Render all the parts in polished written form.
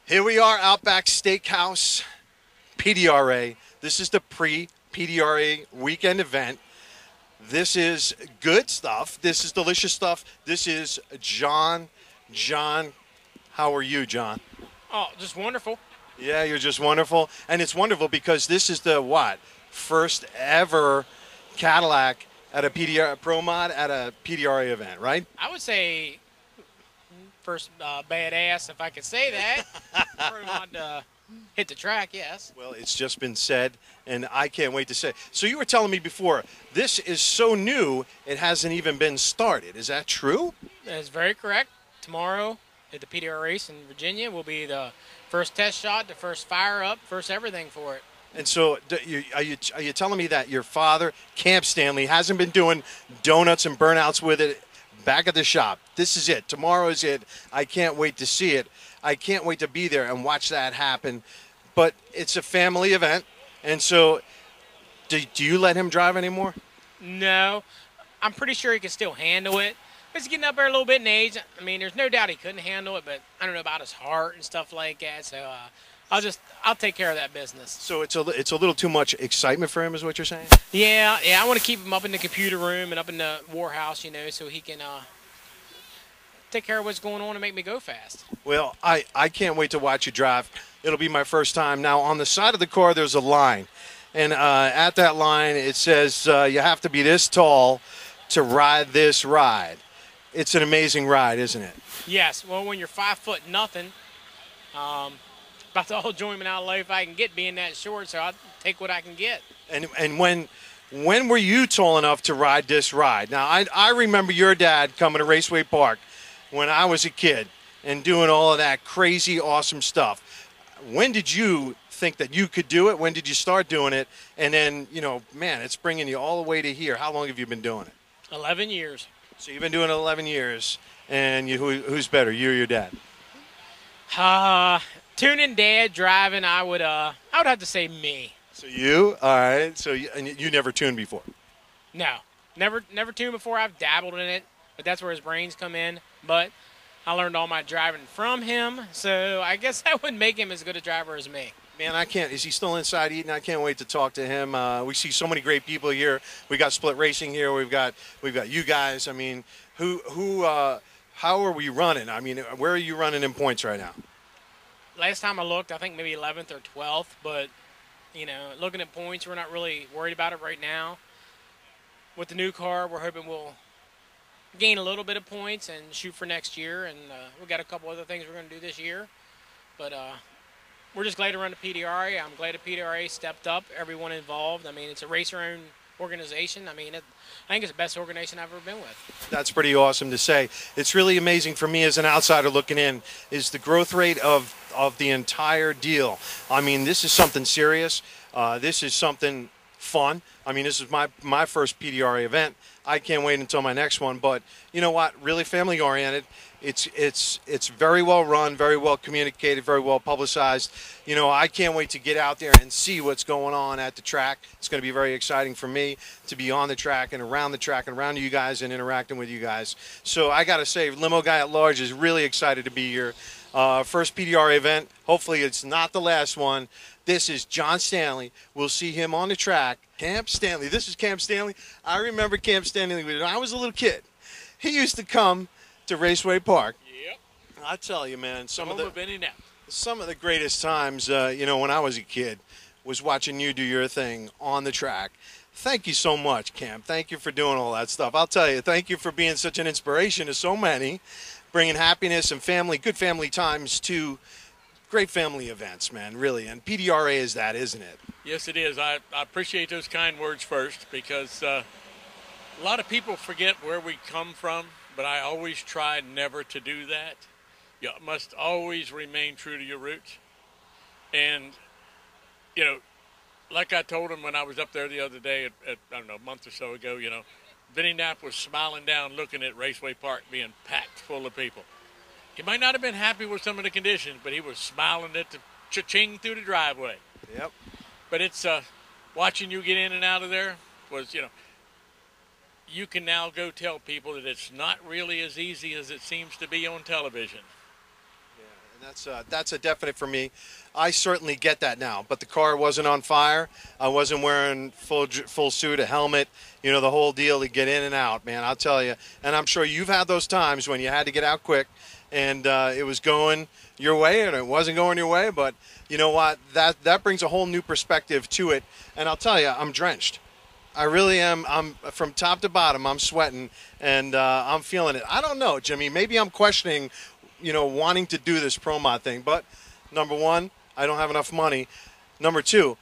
Here we are, Outback Steakhouse, PDRA. This is the pre-PDRA weekend event. This is good stuff. This is delicious stuff. This is John. John, how are you, John? Oh, just wonderful. Yeah, you're just wonderful. And it's wonderful because this is the what? First ever Cadillac at a PDRA ProMod at a PDRA event, right? I would say first badass, if I could say that. PROMOD hit the track, yes. Well, it's just been said, and I can't wait to say. So you were telling me before, this is so new, it hasn't even been started. Is that true? That is very correct. Tomorrow at the PDRA race in Virginia will be the first test shot, the first fire up, first everything for it. And so are you telling me that your father, Camp Stanley, hasn't been doing donuts and burnouts with it back at the shop? This is it. Tomorrow is it. I can't wait to see it. I can't wait to be there and watch that happen. But it's a family event, and so do you let him drive anymore? No, I'm pretty sure he can still handle it. He's getting up there a little bit in age. I mean, there's no doubt he couldn't handle it, but I don't know about his heart and stuff like that. So I'll take care of that business. So it's a little too much excitement for him, is what you're saying? Yeah. I want to keep him up in the computer room and up in the warehouse, so he can take care of what's going on and make me go fast. Well, I can't wait to watch you drive. It'll be my first time. Now, on the side of the car, there's a line. And at that line, it says you have to be this tall to ride this ride. It's an amazing ride, isn't it? Yes. Well, when you're 5'0" nothing, about the whole enjoyment out of life I can get being that short, so I'll take what I can get. And when were you tall enough to ride this ride? Now, I remember your dad coming to Raceway Park when I was a kid and doing all of that crazy, awesome stuff. When did you think that you could do it? When did you start doing it? And then, man, it's bringing you all the way to here. How long have you been doing it? 11 years. So you've been doing it 11 years, and who's better, you or your dad? Tuning dad, driving, I would have to say me. So you, all right. So you never tuned before? No, never tuned before. I've dabbled in it, but that's where his brains come in. But I learned all my driving from him, so I guess that would make him as good a driver as me. Man, I can't. Is he still inside eating? I can't wait to talk to him. We see so many great people here. We got Split Racing here. We've got you guys. I mean, how are we running? I mean, where are you running in points right now? Last time I looked, I think maybe 11th or 12th. But looking at points, we're not really worried about it right now. With the new car, we're hoping we'll gain a little bit of points and shoot for next year. And we've got a couple other things we're going to do this year. But we're just glad to run the PDRA. I'm glad the PDRA stepped up, everyone involved. I mean, it's a racer-owned organization. I mean, I think it's the best organization I've ever been with. That's pretty awesome to say. It's really amazing for me as an outsider looking in is the growth rate of the entire deal. I mean, this is something serious. This is something fun. I mean, this is my first PDRA event. I can't wait until my next one. But you know what? Really family-oriented. It's very well run, very well communicated, very well publicized. I can't wait to get out there and see what's going on at the track. It's going to be very exciting for me to be on the track and around you guys and interacting with you guys. So I got to say, Limo Guy at Large is really excited to be here. First PDRA event. Hopefully it's not the last one. This is John Stanley. We'll see him on the track. Camp Stanley. This is Camp Stanley. I remember Camp Stanley when I was a little kid. He used to come to Raceway Park. Yep. I tell you, man, some of the greatest times, when I was a kid, was watching you do your thing on the track. Thank you so much, Camp. Thank you for doing all that stuff. I'll tell you, thank you for being such an inspiration to so many, bringing happiness and good family times to great family events, man, really. And PDRA is that, isn't it? Yes, it is. I appreciate those kind words first because a lot of people forget where we come from. But I always try never to do that. You must always remain true to your roots. And, like I told him when I was up there the other day, I don't know, a month or so ago, Vinny Knapp was smiling down looking at Raceway Park being packed full of people. He might not have been happy with some of the conditions, but he was smiling at the cha-ching through the driveway. Yep. But it's watching you get in and out of there was, you can now go tell people that it's not really as easy as it seems to be on television. That's a definite for me. I certainly get that now, but the car wasn't on fire. I wasn't wearing full suit, a helmet, you know, the whole deal to get in and out, man. I'll tell you. And I'm sure you've had those times when you had to get out quick, and it was going your way, and it wasn't going your way. But you know what? That brings a whole new perspective to it. And I'll tell you, I'm drenched. I really am. I'm from top to bottom. I'm sweating, and I'm feeling it. I don't know, Jimmy. Maybe I'm questioning, you know, wanting to do this PROMOD thing. But number one, I don't have enough money. Number two,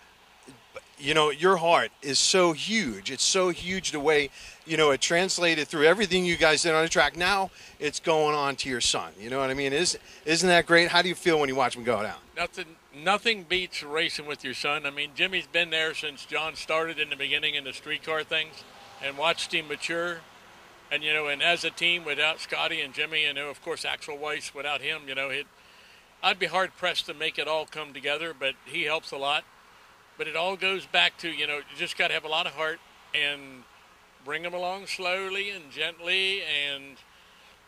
you know, your heart is so huge. It's so huge the way, you know, it translated through everything you guys did on the track. Now it's going on to your son. You know what I mean? Isn't that great? How do you feel when you watch him go down? Nothing beats racing with your son. I mean, Jimmy's been there since John started in the beginning in the streetcar things and watched him mature. And, you know, and as a team without Scotty and Jimmy, and, of course, Axel Weiss, without him, you know, I'd be hard-pressed to make it all come together, but he helps a lot. But it all goes back to, you know, you just got to have a lot of heart and bring them along slowly and gently. And,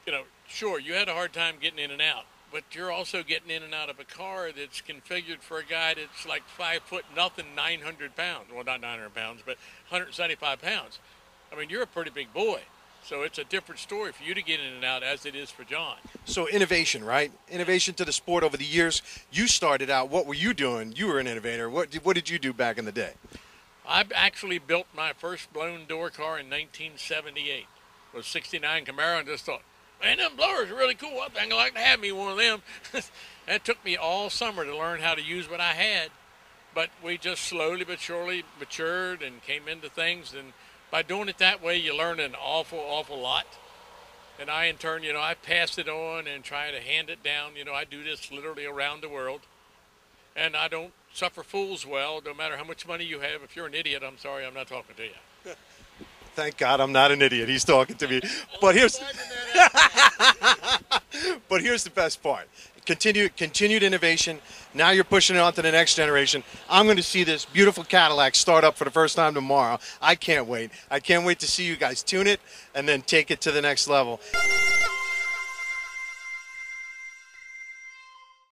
you know, sure, you had a hard time getting in and out, but you're also getting in and out of a car that's configured for a guy that's like 5 foot nothing, 900 pounds. Well, not 900 pounds, but 175 pounds. I mean, you're a pretty big boy. So it's a different story for you to get in and out as it is for John. So innovation, right? Innovation to the sport over the years. You started out. What were you doing? You were an innovator. What did you do back in the day? I actually built my first blown door car in 1978. It was a 69 Camaro, and just thought, man, them blowers are really cool. I think I'd like to have me one of them. It took me all summer to learn how to use what I had. But we just slowly but surely matured and came into things, and by doing it that way, you learn an awful, awful lot. And I, in turn, you know, I pass it on and try to hand it down. You know, I do this literally around the world. And I don't suffer fools well, no matter how much money you have. If you're an idiot, I'm sorry, I'm not talking to you. Thank God I'm not an idiot. He's talking to me. But here's the best part. Continued innovation. Now you're pushing it on to the next generation. I'm going to see this beautiful Cadillac start up for the first time tomorrow. I can't wait. I can't wait to see you guys tune it and then take it to the next level.